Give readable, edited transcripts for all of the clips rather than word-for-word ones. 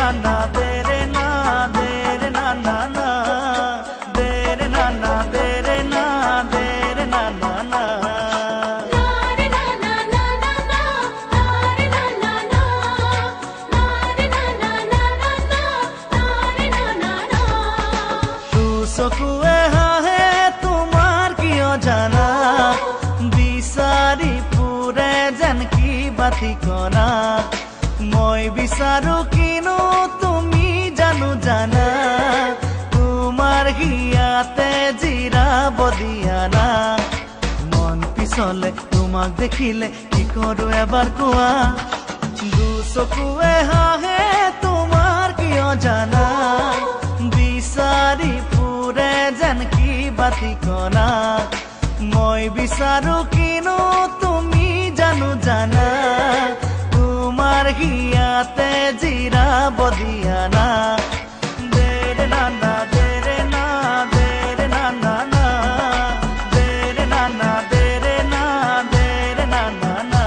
না না দে রে না দে রে না না না দে রে না না দে রে না দে রে না না না চকুৱে হাহে তোমাৰ কিয় জানা বিচাৰি ফুৰে যেন কি বাতিকনা মই বিচাৰো কিনো তুমি জানো জানা তোমাৰ হিয়াতে জিৰাব দিয়া না মন পিছলে তোমাক দেখিলে কি কৰো এবাৰ কোৱা চকুৱে হাহে তোমাৰ কিয় জানা বিচাৰি ফুৰে যেন কি বাতিকনা মই বিচাৰো কিনো তুমি জানো জানা তোমাৰ হিয়াতে জিৰাব দিয়া না দে ৰে না না দে ৰে না দে ৰে না না না দে ৰে না না দে ৰে না দে ৰে না না না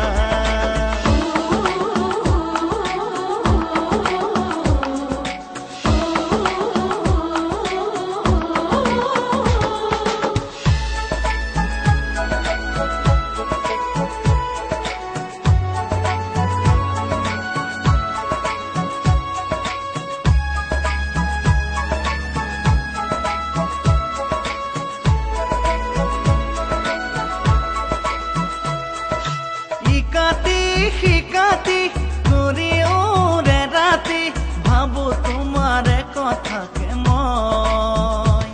শিকাতি কৰি ওৰে ৰাতি ভাবো তোমাৰে কথাকে মই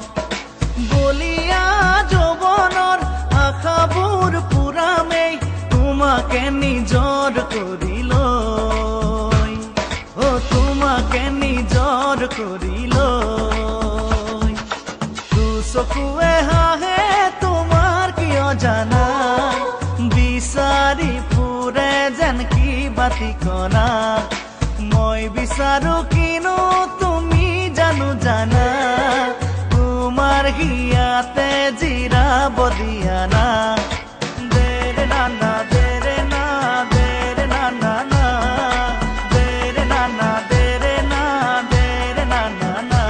বলিয়া যৌৱনৰ আশাবোৰ পুৰামেই তোমাকে নিজৰ কৰি লৈ তোমাকে নিজৰ কৰি লৈ চকুৱে হাহে তোমাৰ কিয় জানা বিচাৰি ফুৰে যেন কি বাতিকনা মই বিচাৰো কিনো তুমি জানো জানা তোমাৰ হিয়াতে জিৰাব দিয়া না দে ৰে না না দে ৰে না দে ৰে না না না দে ৰে না না দে ৰে না দে ৰে না না না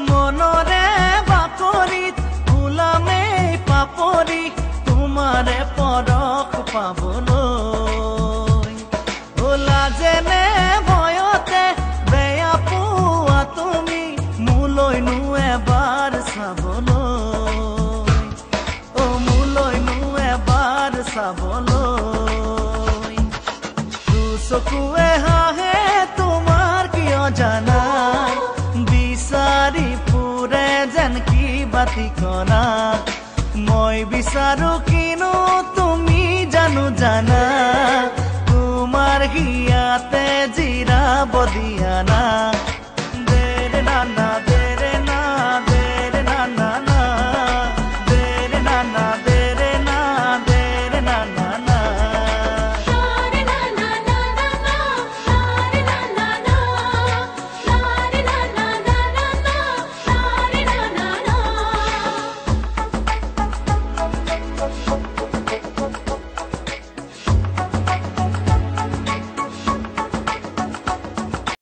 মনৰে বাকৰিত ফুলামেই পাপৰি তোমাৰে পৰশ পাবলৈ লাজেনে ভয়তে বেয়া পোৱা তুমি মোলৈনো এবাৰ চাবলৈ মোলৈনো এবাৰ চাবলৈ চকুৱে হাহে তোমাৰ কিয় জানা বিচাৰি ফুৰে যেন কি বাতিকনা মই বিচাৰো কিনো তুমি জানো জানা তোমাৰ হিয়াতে জিৰাব দিয়া না দে ৰে না না